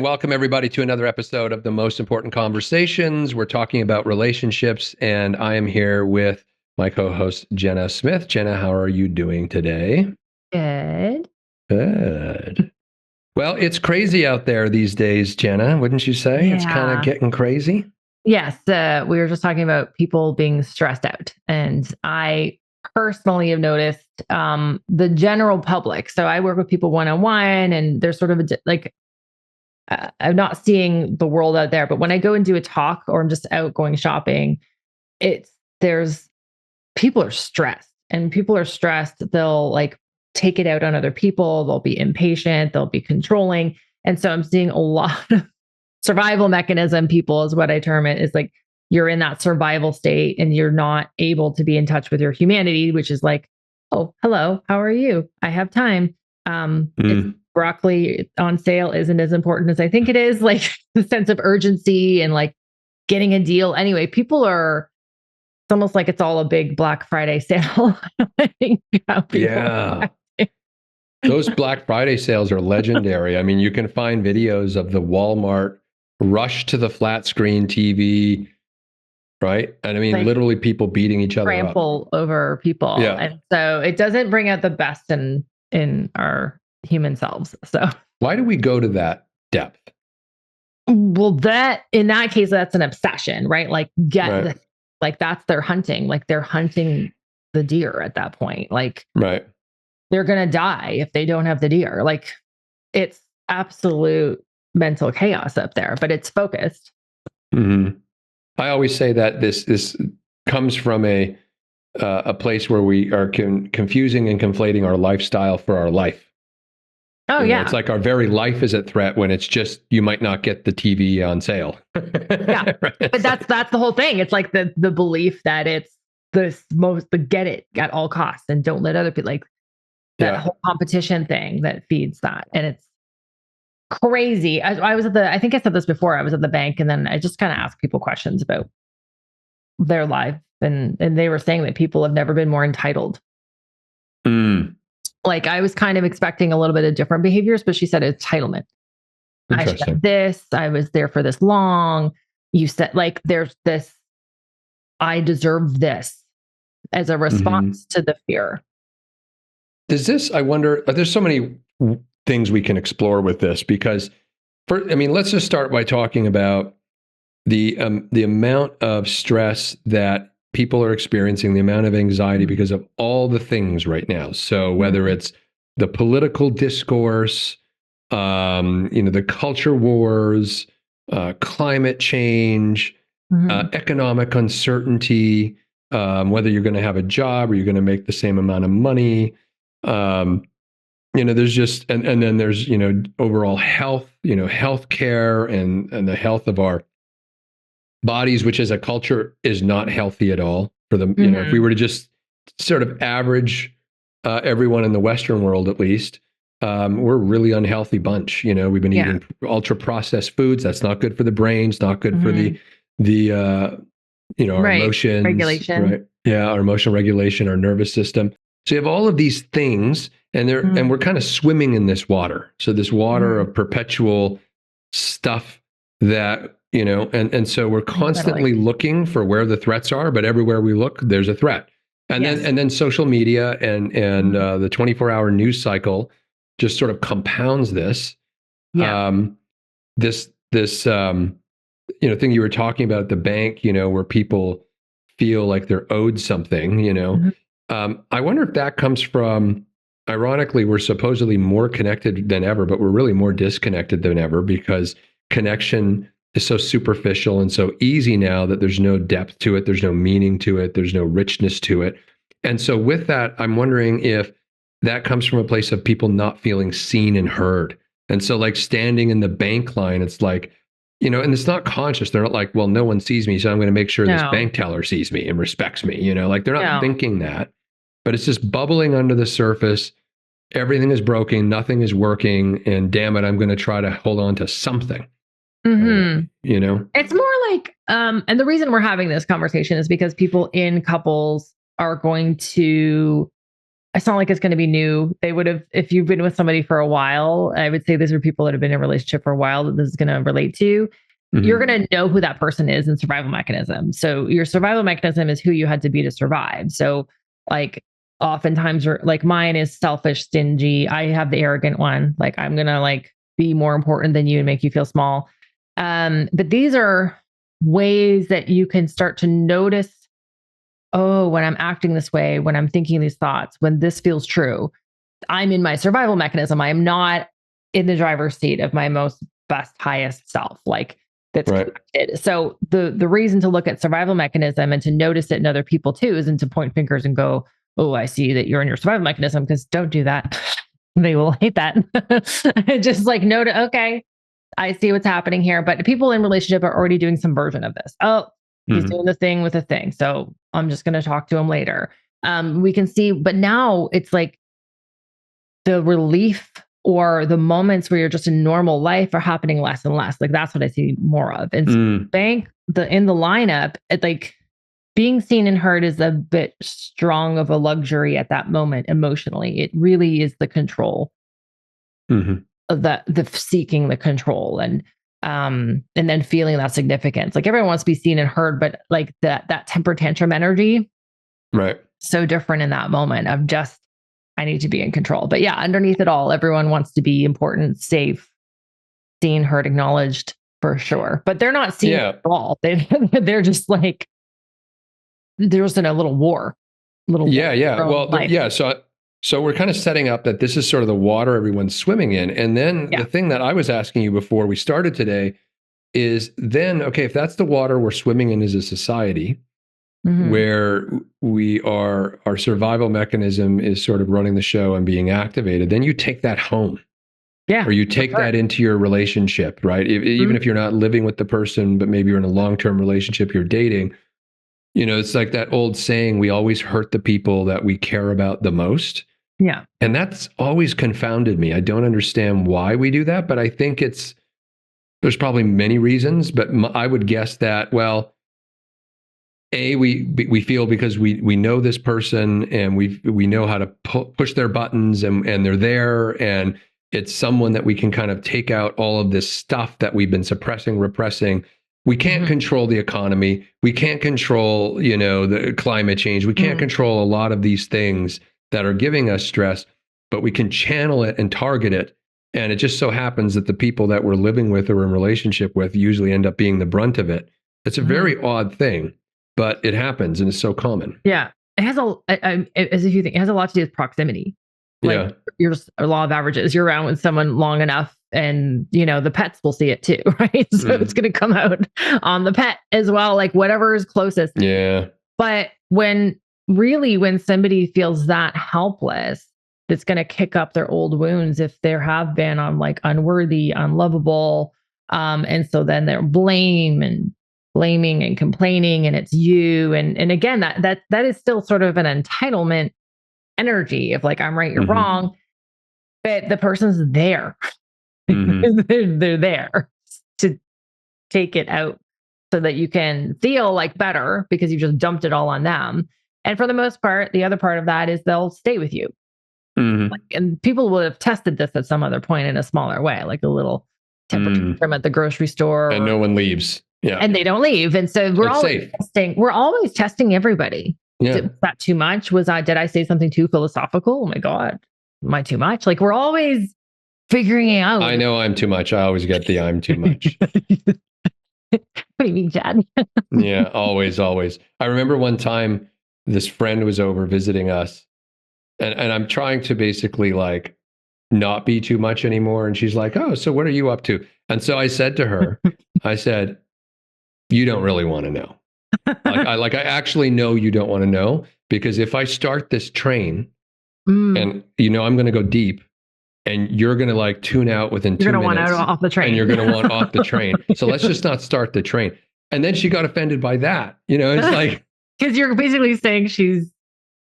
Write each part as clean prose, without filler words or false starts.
welcome everybody to another episode of The Most Important Conversations. We're talking about relationships, and I am here with my co-host, Jenna Smith. Jenna, how are you doing today? Good. Good. Well, it's crazy out there these days, Jenna, wouldn't you say? It's kind of getting crazy. Yes. We were just talking about people being stressed out. And I personally have noticed the general public. So I work with people one-on-one, and there's sort of I'm not seeing the world out there, but when I go and do a talk or I'm just out going shopping, there's people are stressed, and people are stressed. They'll like take it out on other people. They'll be impatient. They'll be controlling. And so I'm seeing a lot of survival mechanism people is what I term it, is like you're in that survival state and you're not able to be in touch with your humanity, which is like, oh, hello, how are you? I have time. It's broccoli on sale isn't as important as I think it is. Like the sense of urgency and like getting a deal. Anyway, it's almost like it's all a big Black Friday sale. Yeah. Those Black Friday sales are legendary. I mean, you can find videos of the Walmart rush to the flat screen TV, right? And I mean, like, literally people beating each other trample over people. Yeah. And so it doesn't bring out the best in our human selves. So why do we go to that depth? Well, in that case, that's an obsession, right? Like like that's their hunting. Like they're hunting the deer at that point. Like they're going to die if they don't have the deer. Like it's absolute mental chaos up there, but it's focused. Mm-hmm. I always say that this comes from a place where we are confusing and conflating our lifestyle for our life. Oh, yeah. It's like our very life is at threat when it's just, you might not get the TV on sale. Yeah. Right? But that's the whole thing. It's like the belief that it's the get it at all costs and don't let other people, like that whole competition thing that feeds that. And it's crazy. I was I think I said this before, I was at the bank, and then I just kind of asked people questions about their life. And they were saying that people have never been more entitled. Like I was kind of expecting a little bit of different behaviors, but she said entitlement. I should have this. I was there for this long. You said like there's this, I deserve this as a response to the fear. I wonder, there's so many things we can explore with this, because let's just start by talking about the amount of stress that people are experiencing, the amount of anxiety because of all the things right now. So whether it's the political discourse, the culture wars, climate change, economic uncertainty, whether you're going to have a job or you're going to make the same amount of money. There's just, and then there's, overall health, healthcare and the health of our bodies, which as a culture is not healthy at all for them. If we were to just sort of average everyone in the Western world, at least, we're a really unhealthy bunch. We've been eating ultra processed foods. That's not good for the brain. It's not good for the our emotions, regulation. Right? Yeah. Our emotional regulation, our nervous system. So you have all of these things, and and we're kind of swimming in this water. So this water of perpetual stuff that, and so we're constantly looking for where the threats are, but everywhere we look, there's a threat. And then social media and the 24-hour news cycle just sort of compounds this. Yeah. This thing you were talking about at the bank, where people feel like they're owed something, I wonder if that comes from, ironically, we're supposedly more connected than ever, but we're really more disconnected than ever, because connection is so superficial and so easy now that there's no depth to it. There's no meaning to it. There's no richness to it. And so with that, I'm wondering if that comes from a place of people not feeling seen and heard. And so like standing in the bank line, it's like, and it's not conscious. They're not like, well, no one sees me, so I'm going to make sure this bank teller sees me and respects me. Like they're not thinking that, but it's just bubbling under the surface. Everything is broken. Nothing is working. And damn it, I'm going to try to hold on to something. It's more like, and the reason we're having this conversation is because people in couples are going to it's not like it's going to be new. They would have, if you've been with somebody for a while, I would say these are people that have been in a relationship for a while that this is going to relate to. You're going to know who that person is in survival mechanism. So your survival mechanism is who you had to be to survive. So like oftentimes like mine is selfish, stingy. I have the arrogant one. Like I'm going to like be more important than you and make you feel small. But these are ways that you can start to notice, oh, when I'm acting this way, when I'm thinking these thoughts, when this feels true, I'm in my survival mechanism. I am not in the driver's seat of my most best, highest self. Like that's connected. So the reason to look at survival mechanism and to notice it in other people too isn't to point fingers and go, oh, I see that you're in your survival mechanism, because don't do that. They will hate that. Just like note, okay, I see what's happening here. But people in relationship are already doing some version of this. Oh, he's doing the thing with a thing. So I'm just going to talk to him later. We can see, but now it's like the relief or the moments where you're just in normal life are happening less and less. Like that's what I see more of. And so in the lineup, it like being seen and heard is a bit strong of a luxury at that moment emotionally. It really is the control of the seeking the control and then feeling that significance. Like everyone wants to be seen and heard, but like that temper tantrum energy, right? So different in that moment of just, I need to be in control. But yeah, underneath it all, everyone wants to be important, safe, seen, heard, acknowledged for sure. But they're not seen at all. They're just like, they're just in a little war. Well, So we're kind of setting up that this is sort of the water everyone's swimming in. And then the thing that I was asking you before we started today is then, okay, if that's the water we're swimming in as a society, where our survival mechanism is sort of running the show and being activated, then you take that home. Yeah. Or you take that into your relationship, right? Even if you're not living with the person, but maybe you're in a long-term relationship, you're dating, it's like that old saying, we always hurt the people that we care about the most. Yeah. And that's always confounded me. I don't understand why we do that, but I think there's probably many reasons, but I would guess that, well, we feel because we know this person and we know how to push their buttons and they're there, and it's someone that we can kind of take out all of this stuff that we've been suppressing, repressing. We can't control the economy. We can't control, the climate change. We can't control a lot of these things that are giving us stress, but we can channel it and target it. And it just so happens that the people that we're living with or in relationship with usually end up being the brunt of it. It's a very odd thing. But it happens, and it's so common. Yeah, it has as if you think it has a lot to do with proximity. Like you're just a law of averages. You're around with someone long enough, and the pets will see it too, right? So it's going to come out on the pet as well. Like whatever is closest. Yeah. But when somebody feels that helpless, it's going to kick up their old wounds if there have been on like unworthy, unlovable, and so then they're blaming and complaining, and it's you. And again, that is still sort of an entitlement energy of like, I'm right, you're wrong. But the person's there. They're there to take it out so that you can feel like better because you just dumped it all on them. And for the most part, the other part of that is they'll stay with you. And people will have tested this at some other point in a smaller way, like a little temperature from at the grocery store. And no one leaves. Yeah. And they don't leave. And so we're always testing everybody. Yeah. Was that too much? Did I say something too philosophical? Oh my God. Am I too much? Like we're always figuring it out. I know I'm too much. I always get the I'm too much. What do you mean, Chad? Yeah, always. I remember one time this friend was over visiting us, and I'm trying to basically like not be too much anymore. And she's like, oh, so what are you up to? And so I said to her, I said, you don't really want to know. I actually know you don't want to know, because if I start this train and I'm going to go deep, and you're going to like tune out within 2 minutes. You're going to want out off the train. And you're going to want off the train. So let's just not start the train. And then she got offended by that. It's like, because you're basically saying she's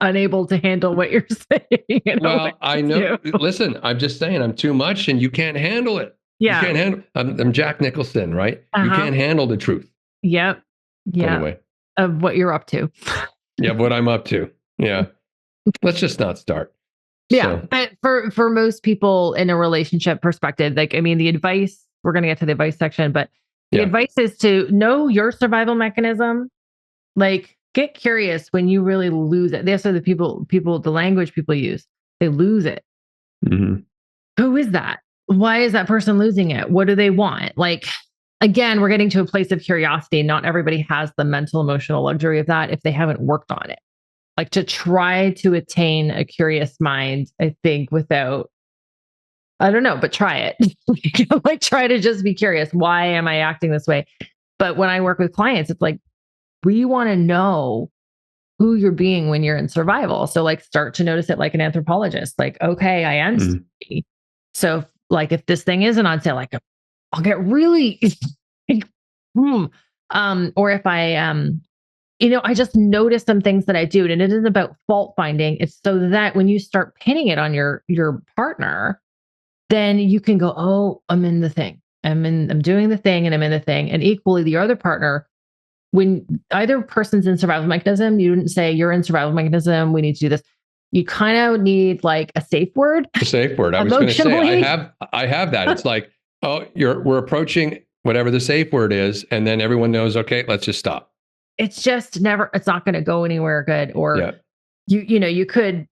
unable to handle what you're saying. Well, I know. Listen, I'm just saying I'm too much and you can't handle it. Yeah. You can't handle. I'm Jack Nicholson, right? You can't handle the truth. Yep. Yeah. Anyway. Of what you're up to. Yeah, what I'm up to. Yeah. Let's just not start. Yeah. So But for most people in a relationship perspective, like, I mean, the advice, we're going to get to the advice section, but the advice is to know your survival mechanism. Like, get curious when you really lose it. These are the the language people use. They lose it. mhm. Who is that? Why is that person losing it? What do they want? Like, again, we're getting to a place of curiosity. Not everybody has the mental, emotional luxury of that if they haven't worked on it. Like, to try to attain a curious mind, I think, without, I don't know, but try it. Like, try to just be curious. Why am I acting this way? But when I work with clients, it's like, we want to know who you're being when you're in survival. So, like, start to notice it like an anthropologist. Like, okay, I am sleepy. So, like, if this thing isn't on sale, like, I'll get really like, or if I I just notice some things that I do, and it isn't about fault finding. It's so that when you start pinning it on your partner, then you can go, oh, I'm in the thing. I'm doing the thing, and I'm in the thing. And equally, the other partner, when either person's in survival mechanism, you didn't say you're in survival mechanism, we need to do this. You kind of need like a safe word. A safe word. I was going to say, I have that. It's like, oh, we're approaching whatever the safe word is, and then everyone knows, okay, let's just stop. It's just never, it's not going to go anywhere good. Or you could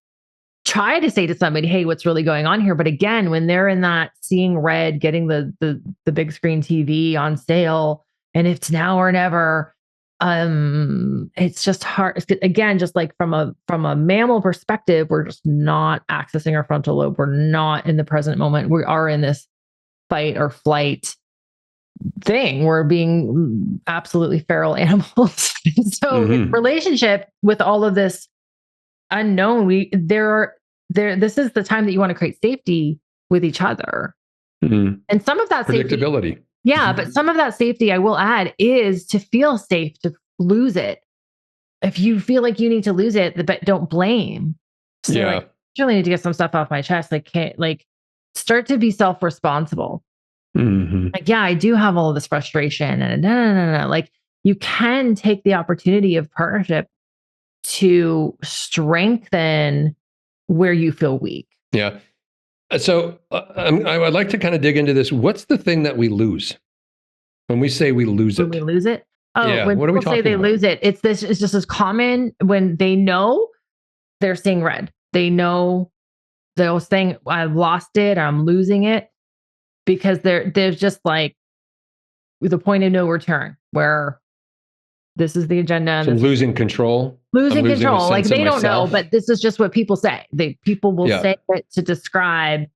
try to say to somebody, hey, what's really going on here? But again, when they're in that seeing red, getting the big screen TV on sale, and it's now or never, it's just hard. Again, just like from a mammal perspective, we're just not accessing our frontal lobe. We're not in the present moment. We are in this fight or flight thing. We're being absolutely feral animals. So in relationship with all of this unknown, this is the time that you want to create safety with each other. And some of that predictability. Safety, yeah, but some of that safety, I will add, is to feel safe to lose it. If you feel like you need to lose it, but don't blame. So like, I really need to get some stuff off my chest. Start to be self-responsible. Like, yeah, I do have all of this frustration, and no. Like, you can take the opportunity of partnership to strengthen where you feel weak. Yeah. So I'd like to kind of dig into this. What's the thing that we lose when we say we lose it? When we lose it? Oh, yeah. When what are we people talking say they about? lose it, it's just as common when they know they're seeing red. They know they're saying, I've lost it, or I'm losing it, because there's just like the point of no return, where this is the agenda. So losing control. Losing control. Like, they don't know, but this is just what people say. People will say it to describe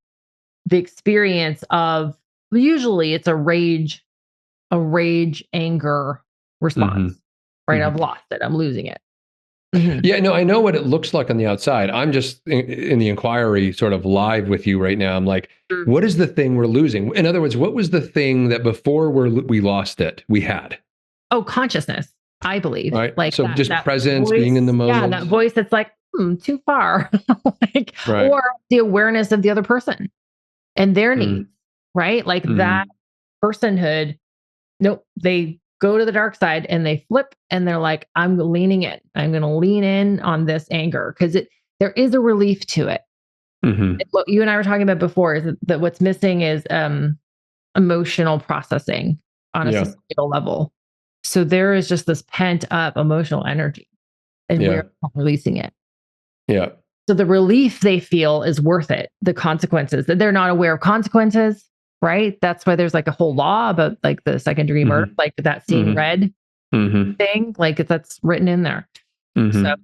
the experience of, usually it's a rage, anger response, right? I've lost it. I'm losing it. Yeah, no, I know what it looks like on the outside. I'm just in the inquiry sort of live with you right now. I'm like, what is the thing we're losing? In other words, what was the thing that before we lost it, we had? Oh, consciousness, I believe. Right. Like, so just that presence, voice, being in the moment. Yeah, that voice that's like, too far. Or the awareness of the other person and their needs, right? Like that personhood. Nope. They go to the dark side and they flip, and they're like, I'm leaning in. I'm going to lean in on this anger, because there is a relief to it. What you and I were talking about before is that what's missing is emotional processing on a societal level. So there is just this pent up emotional energy, and we're not releasing it. Yeah. So the relief they feel is worth it. The consequences, that they're not aware of consequences, right? That's why there's like a whole law about like the second degree murder, like that seeing red thing, like that's written in there. So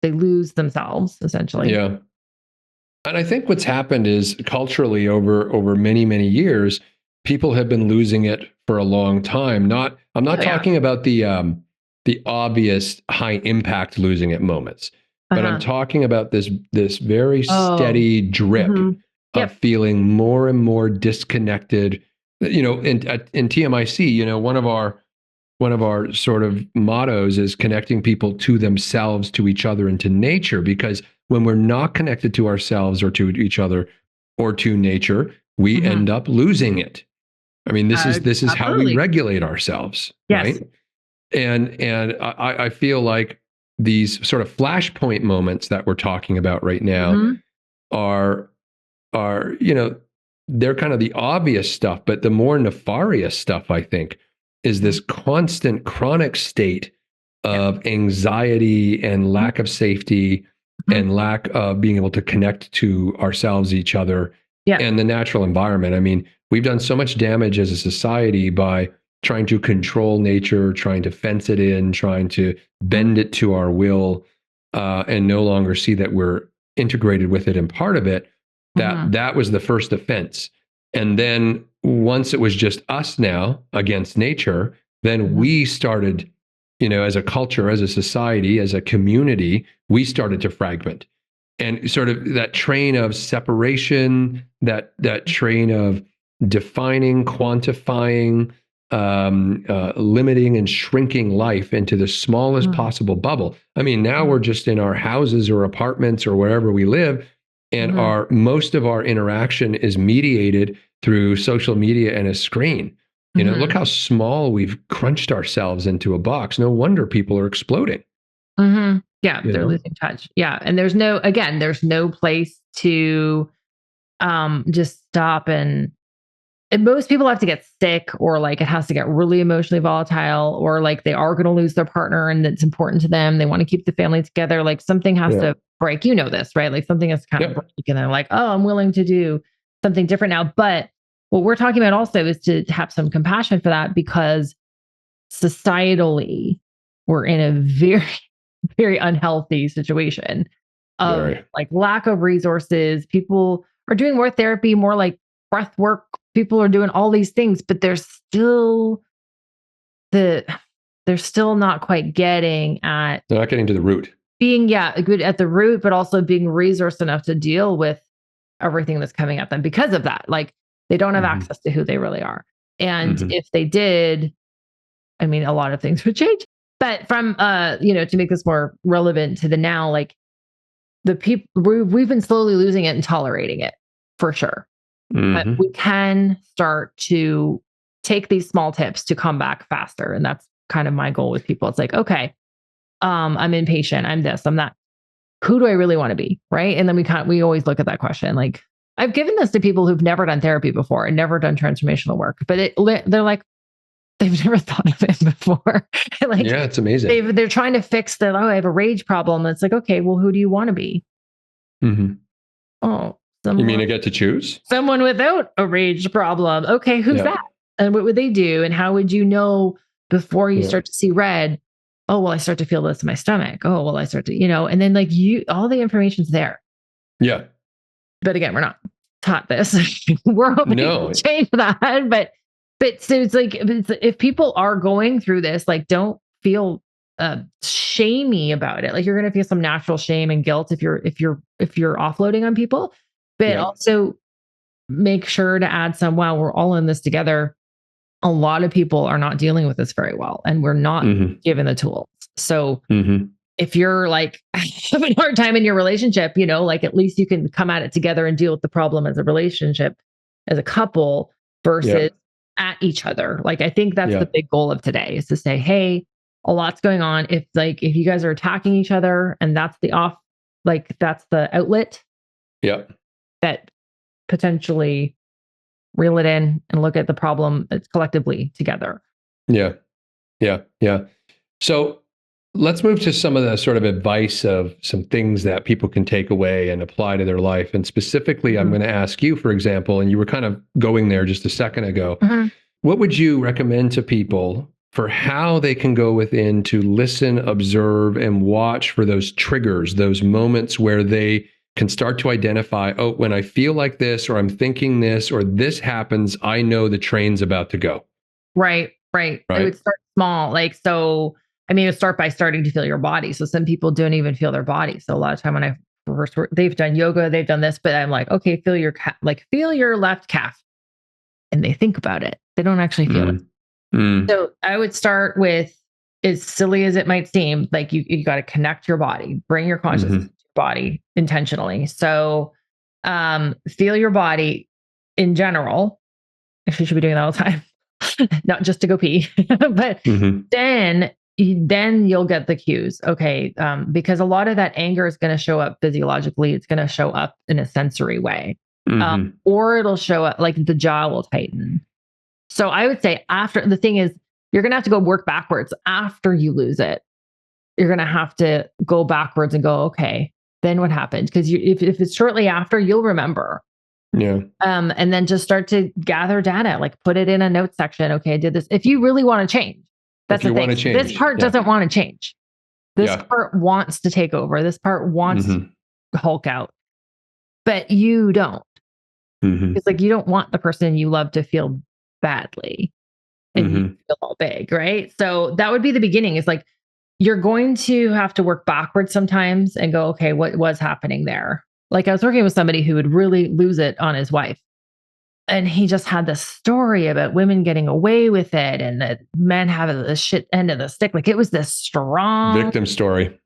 they lose themselves essentially. Yeah. And I think what's happened is culturally over many, many years, people have been losing it for a long time. I'm not talking about the obvious high impact losing it moments, but I'm talking about this very steady drip of feeling more and more disconnected. In TMIC, one of our sort of mottos is connecting people to themselves, to each other, and to nature. Because when we're not connected to ourselves or to each other or to nature, we end up losing it. I mean, this is how we regulate ourselves, right? And I feel like these sort of flashpoint moments that we're talking about right now are you know, they're kind of the obvious stuff, but the more nefarious stuff, I think, is this constant chronic state of anxiety and lack of safety and lack of being able to connect to ourselves, each other, and the natural environment. I mean, we've done so much damage as a society by trying to control nature, trying to fence it in, trying to bend it to our will, and no longer see that we're integrated with it and part of it. That was the first offense. And then once it was just us now against nature, then we started, as a culture, as a society, as a community, we started to fragment. And sort of that train of separation, that train of defining, quantifying, limiting and shrinking life into the smallest possible bubble. I mean, now we're just in our houses or apartments or wherever we live, and most of our interaction is mediated through social media and a screen. Look how small we've crunched ourselves into a box. No wonder people are exploding. Yeah, they're losing touch. Yeah, and there's no place to just stop, and most people have to get sick, or like it has to get really emotionally volatile, or like they are going to lose their partner and it's important to them. They want to keep the family together. Like something has to break. This, right? Like something has to kind of break, and they're like, oh, I'm willing to do something different now. But what we're talking about also is to have some compassion for that, because societally, we're in a very, very unhealthy situation of like lack of resources. People are doing more therapy, more like breath work. People are doing all these things, but they're still not quite getting at. They're not getting to the root. Being good at the root, but also being resourced enough to deal with everything that's coming at them because of that. Like they don't have access to who they really are. And if they did, I mean, a lot of things would change. But from to make this more relevant to the now, like the people, we've been slowly losing it and tolerating it for sure. But we can start to take these small tips to come back faster. And that's kind of my goal with people. It's like, okay, I'm impatient. I'm this, I'm that. Who do I really want to be? Right. And then we always look at that question. Like I've given this to people who've never done therapy before and never done transformational work, but they're like, they've never thought of it before. Like, yeah, it's amazing. They're trying to fix that. Oh, I have a rage problem. It's like, okay, well, who do you want to be? Oh, you mean to get to choose? Someone without a rage problem. Okay, who's that? And what would they do? And how would you know before you start to see red? Oh, well, I start to feel this in my stomach. Oh, well, I start to, and then like all the information's there. Yeah. But again, we're not taught this. We're hoping to change that. But so it's like, if people are going through this, like don't feel shamey about it. Like you're going to feel some natural shame and guilt if you're offloading on people, but also make sure to add some, wow, we're all in this together. A lot of people are not dealing with this very well, and we're not given the tools. So if you're like having a hard time in your relationship, like at least you can come at it together and deal with the problem as a relationship, as a couple, versus at each other. Like I think that's the big goal of today, is to say, hey, a lot's going on. If you guys are attacking each other and that's the outlet. That potentially reel it in and look at the problem collectively together. Yeah. So let's move to some of the sort of advice of some things that people can take away and apply to their life. And specifically, I'm going to ask you, for example, and you were kind of going there just a second ago, what would you recommend to people for how they can go within to listen, observe, and watch for those triggers, those moments where they can start to identify, oh, when I feel like this, or I'm thinking this, or this happens, I know the train's about to go. Right. I would start small. Like, so, I mean, start by starting to feel your body. So some people don't even feel their body. So a lot of time when I first work, they've done yoga, they've done this, but I'm like, okay, feel your left calf. And they think about it. They don't actually feel it. So I would start with, as silly as it might seem, like you got to connect your body, bring your consciousness to your body intentionally. So feel your body in general. Actually, you should be doing that all the time, not just to go pee. But then then you'll get the cues. Okay. Because a lot of that anger is going to show up physiologically. It's going to show up in a sensory way. Or it'll show up like the jaw will tighten. So I would say the thing is, you're going to have to go work backwards after you lose it. You're going to have to go backwards and go, okay, then what happened? Because if it's shortly after, you'll remember. Yeah. And then just start to gather data, like put it in a note section. Okay, I did this. If you really want to change, that's the thing. This part doesn't want to change. This part wants to take over. This part wants to Hulk out. But you don't. It's like you don't want the person you love to feel badly and you feel all big, right? So that would be the beginning. It's like you're going to have to work backwards sometimes and go, okay, what was happening there? Like I was working with somebody who would really lose it on his wife. And he just had this story about women getting away with it and that men having the shit end of the stick. Like it was this strong victim story.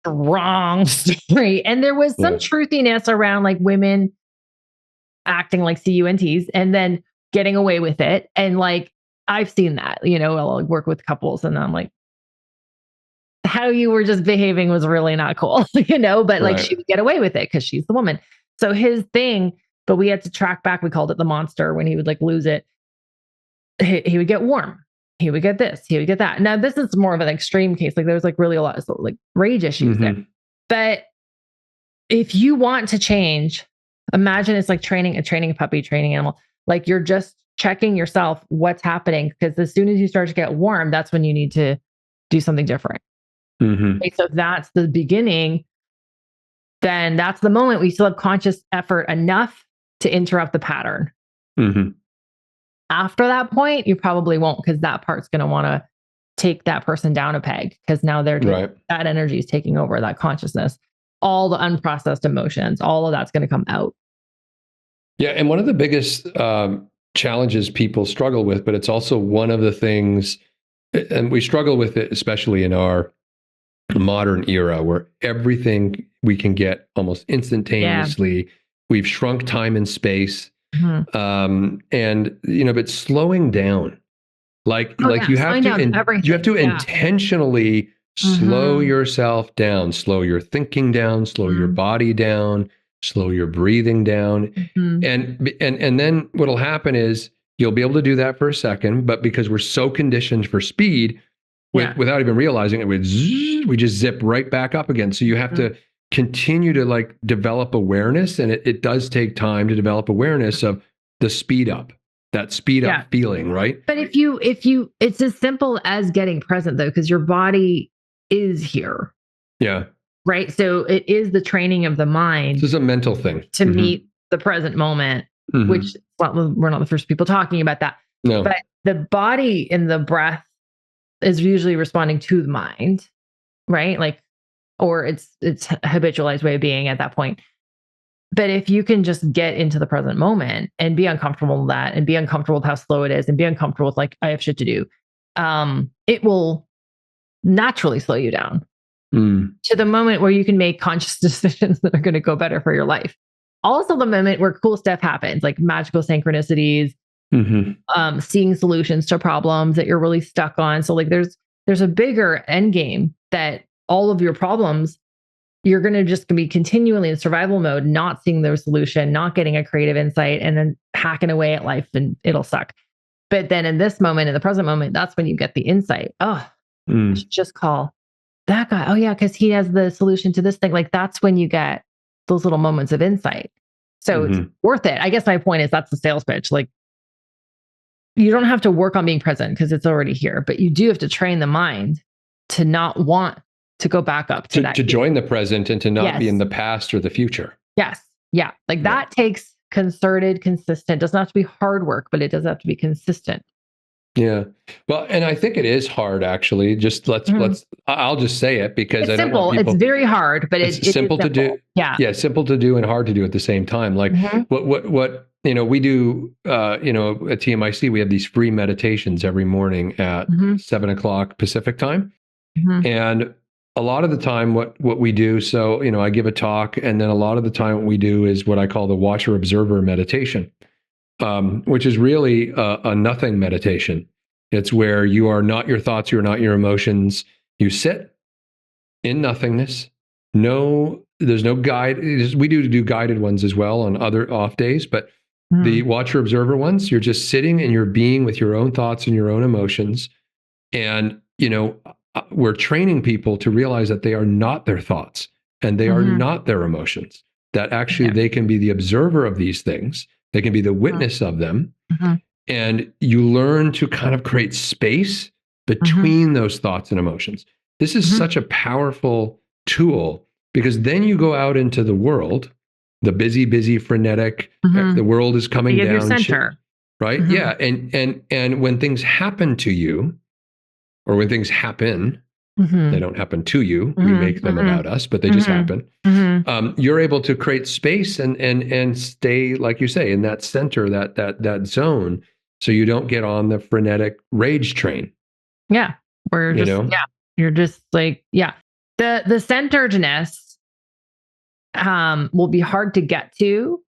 Strong story. And there was some truthiness around like women acting like CUNTs and then getting away with it. And like, I've seen that, I'll work with couples and I'm like, how you were just behaving was really not cool, but like she would get away with it because she's the woman. So his thing, but we had to track back. We called it the monster when he would like lose it. He would get warm. He would get this. He would get that. Now this is more of an extreme case. Like there was like really a lot of like rage issues there. But if you want to change, imagine it's like training a puppy, training animal. Like you're just checking yourself what's happening because as soon as you start to get warm, that's when you need to do something different. Okay, so that's the beginning. Then that's the moment we still have conscious effort enough to interrupt the pattern. After that point, you probably won't because that part's going to want to take that person down a peg because now that energy is taking over, that consciousness, all the unprocessed emotions, all of that's going to come out. Yeah. And one of the biggest challenges people struggle with, but it's also one of the things, and we struggle with it, especially in our modern era where everything we can get almost instantaneously. We've shrunk time and space. And but slowing down, you have to intentionally slow yourself down, slow your thinking down, slow your body down, slow your breathing down. And then what'll happen is you'll be able to do that for a second, but because we're so conditioned for speed, without even realizing it, we just zip right back up again. So you have to continue to like develop awareness. And it does take time to develop awareness of the speed up, that speed up feeling, right? But if you, it's as simple as getting present though, because your body is here. Yeah. Right. So it is the training of the mind. This is a mental thing to meet the present moment, which we're not the first people talking about that. No. But the body and the breath is usually responding to the mind, right? Like, or it's habitualized way of being at that point. But if you can just get into the present moment and be uncomfortable with that and be uncomfortable with how slow it is and be uncomfortable with like, I have shit to do, it will naturally slow you down to the moment where you can make conscious decisions that are going to go better for your life. Also the moment where cool stuff happens, like magical synchronicities, seeing solutions to problems that you're really stuck on. So like there's a bigger end game that all of your problems, you're going to just be continually in survival mode, not seeing the solution, not getting a creative insight, and then hacking away at life and it'll suck. But then in this moment, in the present moment, that's when you get the insight. Oh, I should just call that guy. Oh yeah, because he has the solution to this thing. Like that's when you get those little moments of insight. So it's worth it. I guess my point is that's the sales pitch. Like you don't have to work on being present because it's already here, but you do have to train the mind to not want to go back up to that. To join the present and to not be in the past or the future. Yes. Yeah. Like that takes concerted, consistent, doesn't have to be hard work, but it does have to be consistent. Yeah. Well, and I think it is hard actually. Just I'll just say it because it's I don't simple. want people, it's very hard, but it's simple to do. Yeah. Yeah. Simple to do and hard to do at the same time. Like what we do, at TMIC, we have these free meditations every morning at 7:00 Pacific time. And a lot of the time what we do, so, I give a talk, and then a lot of the time what we do is what I call the watcher observer meditation, which is really a nothing meditation. It's where you are not your thoughts, you're not your emotions. You sit in nothingness. No, there's no guide. We do guided ones as well on other off days, but the watcher observer ones, you're just sitting and you're being with your own thoughts and your own emotions. And, we're training people to realize that they are not their thoughts and they are not their emotions, that actually they can be the observer of these things. They can be the witness of them. And you learn to kind of create space between those thoughts and emotions. This is such a powerful tool, because then you go out into the world, the busy, frenetic, the world is coming down. Your center. Right? Yeah. And when things happen to you, or when things happen, they don't happen to you. We make them about us, but they just happen. You're able to create space and stay, like you say, in that center, that zone, so you don't get on the frenetic rage train. Yeah. Or just, you're just like, the centeredness will be hard to get to,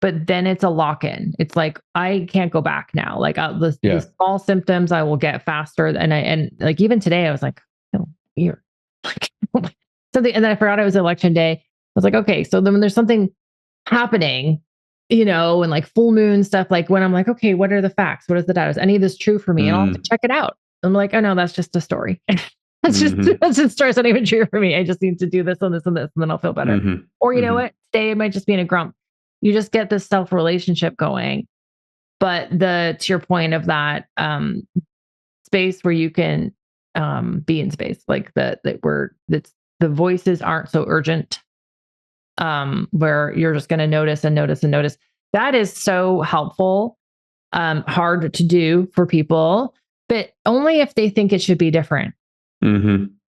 but then it's a lock-in. It's like, I can't go back now. Like the small symptoms I will get faster. And like, even today I was like, oh, weird. Like, something, and then I forgot it was election day. I was like, okay, so then when there's something happening, and like full moon stuff, like when I'm like, okay, what are the facts? What is the data? Is any of this true for me? And I'll have to check it out. I'm like, oh no, that's just a story. that's just a story. It's not even true for me. I just need to do this and this and this, and then I'll feel better. Or you know what? Today it might just be in a grump. You just get this self relationship going. But to your point of that space where you can be in space, like the voices aren't so urgent, where you're just going to notice and notice and notice. That is so helpful. Hard to do for people, but only if they think it should be different.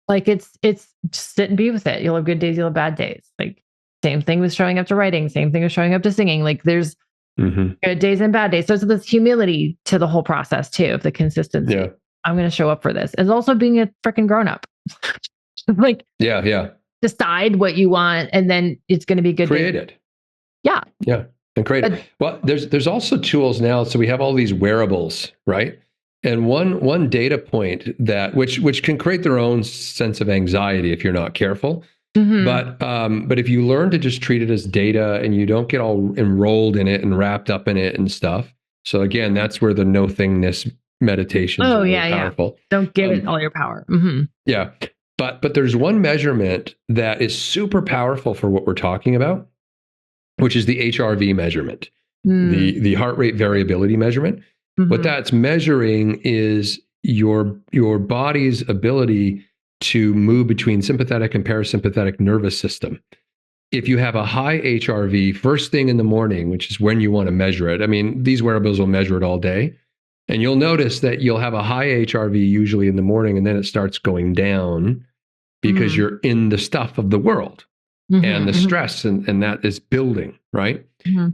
Like it's just sit and be with it. You'll have good days, you'll have bad days. Like same thing with showing up to writing, same thing with showing up to singing. Like there's good days and bad days. So it's this humility to the whole process too, of the consistency. Yeah. I'm going to show up for this. It's also being a freaking grown up. Like, decide what you want, and then it's going to be good. Create it. Yeah. Yeah. And create it. Well, there's also tools now. So we have all these wearables, right? And one data point that which can create their own sense of anxiety if you're not careful. But if you learn to just treat it as data and you don't get all enrolled in it and wrapped up in it and stuff. So again, that's where the no thingness meditations are really powerful. Don't give it all your power. Yeah. But there's one measurement that is super powerful for what we're talking about, which is the HRV measurement, the heart rate variability measurement. What that's measuring is your body's ability to move between sympathetic and parasympathetic nervous system. If you have a high HRV first thing in the morning, which is when you want to measure it, I mean, these wearables will measure it all day. And you'll notice that you'll have a high HRV usually in the morning, and then it starts going down because you're in the stuff of the world and the stress and that is building, right?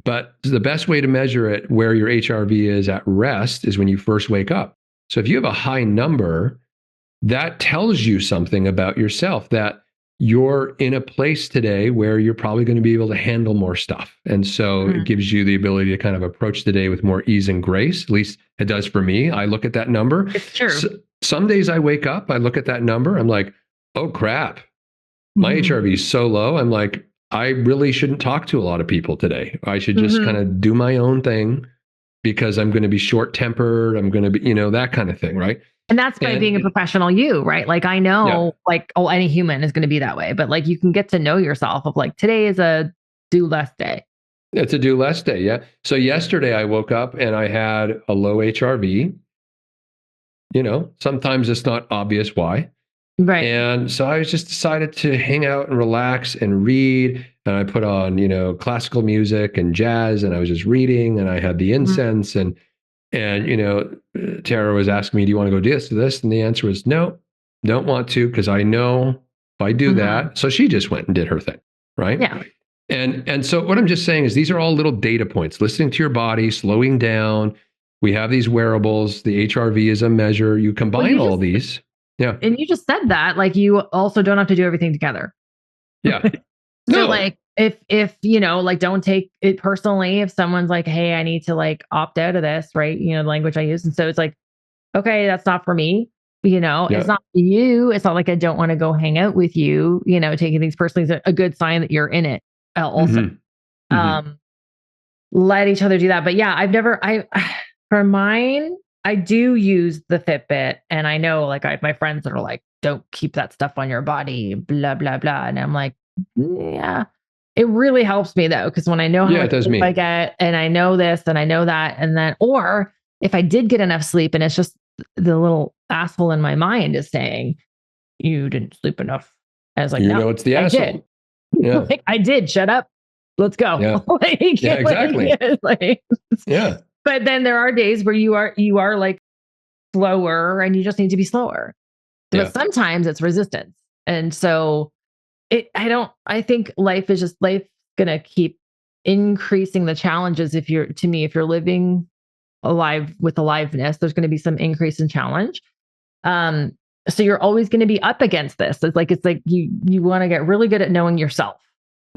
But the best way to measure it where your HRV is at rest is when you first wake up. So if you have a high number, that tells you something about yourself, that you're in a place today where you're probably going to be able to handle more stuff. And so it gives you the ability to kind of approach the day with more ease and grace. At least it does for me. I look at that number. It's true. So, some days I wake up, I look at that number, I'm like, oh crap, my HRV is so low. I'm like, I really shouldn't talk to a lot of people today. I should just kind of do my own thing because I'm going to be short tempered. I'm going to be, that kind of thing. Right. And that's by being a professional you, right? Like I know like, any human is going to be that way, but like you can get to know yourself of like, today is a do less day. It's a do less day. Yeah. So yesterday I woke up and I had a low HRV. Sometimes it's not obvious why. Right. And so I just decided to hang out and relax and read. And I put on, classical music and jazz, and I was just reading, and I had the incense and Tara was asking me, do you want to go do this? And the answer was no, don't want to, because I know if I do that. So she just went and did her thing. Right. Yeah. And so what I'm just saying is these are all little data points, listening to your body, slowing down. We have these wearables. The HRV is a measure. You combine all these. Yeah. And you just said that, like, you also don't have to do everything together. Yeah. So like, if like, don't take it personally if someone's like, hey, I need to like opt out of this, right? The language I use. And so it's like, okay, that's not for me. Yeah. It's not for you. It's not like I don't want to go hang out with you. Taking things personally is a good sign that you're in it. Also, um, let each other do that. But yeah, for mine, I do use the Fitbit, and I know like I have my friends that are like, don't keep that stuff on your body, blah, blah, blah. And I'm like, yeah, it really helps me though. Cause when I know how Yeah, it much does sleep I me. get, and I know this and I know that, and then, or if I did get enough sleep and it's just the little asshole in my mind is saying, you didn't sleep enough. I was like, You no, know, it's the I did. asshole. Yeah. Like, I did. Shut up. Let's go. Yeah. like, Yeah, exactly. like, Yeah. but then there are days where you are like slower and you just need to be slower. But Yeah. sometimes it's resistance. And so I think life gonna keep increasing the challenges if you're living alive with aliveness, there's gonna be some increase in challenge. Um, so you're always gonna be up against this. It's like you want to get really good at knowing yourself.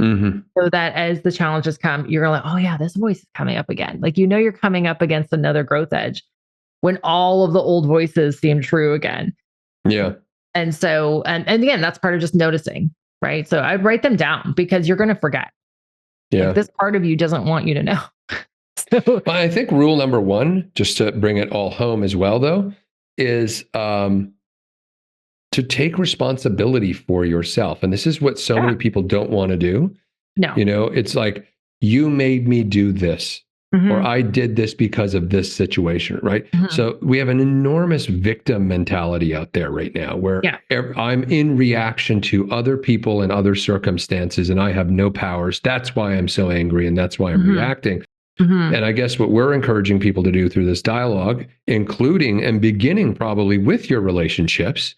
So that as the challenges come, you're like, oh yeah, this voice is coming up again. Like you're coming up against another growth edge when all of the old voices seem true again. Yeah. And so, and again, that's part of just noticing, right? So I'd write them down because you're going to forget. Yeah. Like this part of you doesn't want you to know. So, But I think rule number one, just to bring it all home as well, though, is to take responsibility for yourself. And this is what so many people don't want to do. no. It's like, you made me do this, or I did this because of this situation, right? So we have an enormous victim mentality out there right now where I'm in reaction to other people and other circumstances, and I have no powers. That's why I'm so angry, and that's why I'm reacting. And I guess what we're encouraging people to do through this dialogue, including and beginning probably with your relationships,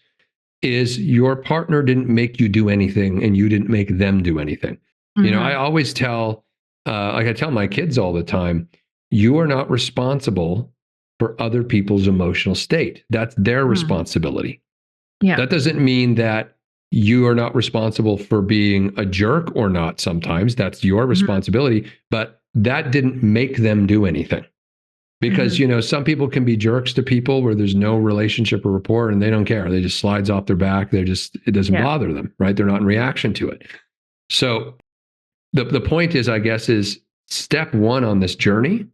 is your partner didn't make you do anything and you didn't make them do anything. I always tell, like I tell my kids all the time, you are not responsible for other people's emotional state. That's their responsibility. Yeah. That doesn't mean that you are not responsible for being a jerk or not. Sometimes that's your responsibility, but that didn't make them do anything. Because, some people can be jerks to people where there's no relationship or rapport and they don't care. They just slides off their back. It doesn't bother them, right? They're not in reaction to it. So the point is, I guess, is step one on this journey.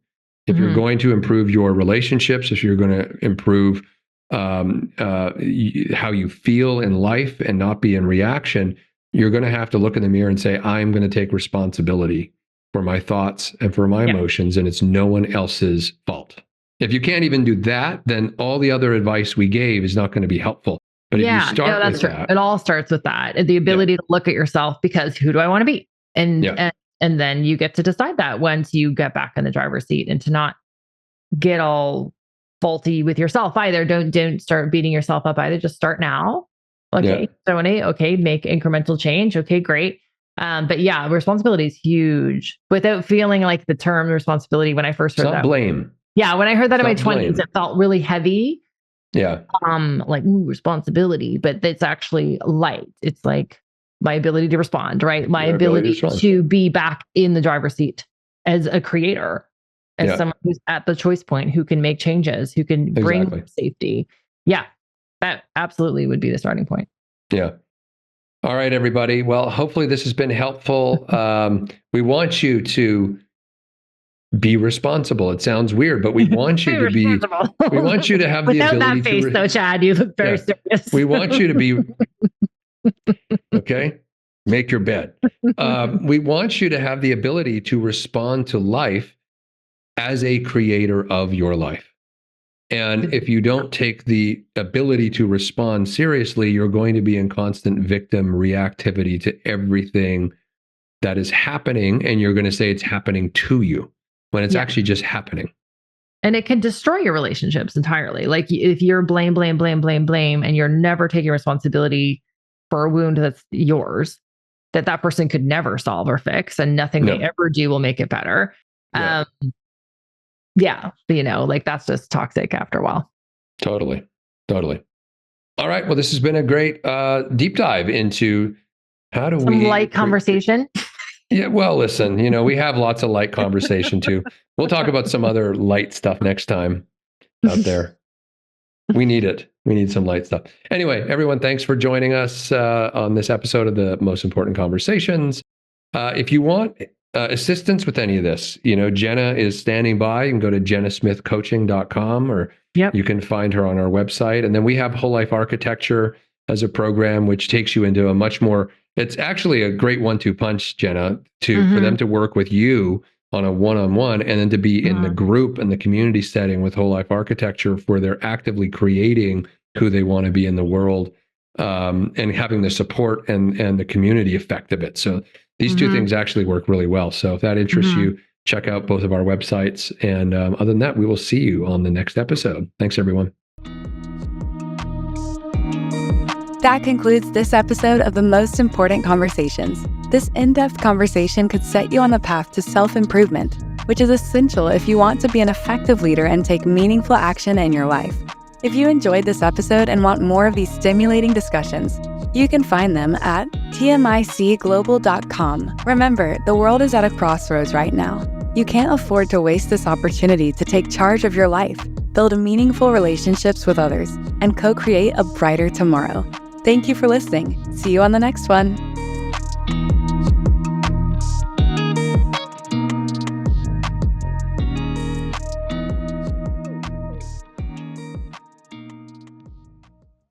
If you're going to improve your relationships, if you're going to improve how you feel in life and not be in reaction, you're going to have to look in the mirror and say, I'm going to take responsibility for my thoughts and for my emotions, and it's no one else's fault. If you can't even do that, then all the other advice we gave is not going to be helpful. But if you start with that, it all starts with that, the ability to look at yourself, because who do I want to be? And then you get to decide that once you get back in the driver's seat, and to not get all faulty with yourself either. Don't start beating yourself up either. Just start now. Okay. Okay. Make incremental change. Okay, great. But yeah, responsibility is huge without feeling like the term responsibility. When I first heard that, blame. Yeah. When I heard that in my 20s, blame. it felt really heavy. Yeah. Like responsibility, but it's actually light. It's like my ability to respond, right? My ability to be back in the driver's seat as a creator, as someone who's at the choice point, who can make changes, who can bring safety. Yeah. That absolutely would be the starting point. Yeah. All right, everybody. Well, hopefully this has been helpful. We want you to be responsible. It sounds weird, but we want you to be. We want you to have the ability that face, to. Though, Chad, you look very serious. We want you to be. Okay, make your bed. We want you to have the ability to respond to life as a creator of your life. And if you don't take the ability to respond seriously, you're going to be in constant victim reactivity to everything that is happening. And you're going to say it's happening to you when it's actually just happening. And it can destroy your relationships entirely. Like if you're blame, and you're never taking responsibility for a wound that's yours, that person could never solve or fix, and nothing they ever do will make it better. Like that's just toxic after a while. Totally. All right. Well, this has been a great deep dive into how do Some light conversation. Yeah. Well, listen, we have lots of light conversation too. We'll talk about some other light stuff next time out there. We need it. We need some light stuff. Anyway, everyone, thanks for joining us on this episode of the Most Important Conversations. If you want assistance with any of this, Jenna is standing by. You can go to jennasmithcoaching.com, or you can find her on our website. And then we have Whole Life Architecture as a program, which takes you into a much more, it's actually a great 1-2 punch, Jenna, for them to work with you on a one-on-one, and then to be in the group and the community setting with Whole Life Architecture, where they're actively creating who they want to be in the world, and having the support and the community effect of it. So these two things actually work really well. So if that interests you, check out both of our websites. And other than that, we will see you on the next episode. Thanks, everyone. That concludes this episode of the Most Important Conversations. This in-depth conversation could set you on the path to self-improvement, which is essential if you want to be an effective leader and take meaningful action in your life. If you enjoyed this episode and want more of these stimulating discussions, you can find them at tmicglobal.com. Remember, the world is at a crossroads right now. You can't afford to waste this opportunity to take charge of your life, build meaningful relationships with others, and co-create a brighter tomorrow. Thank you for listening. See you on the next one.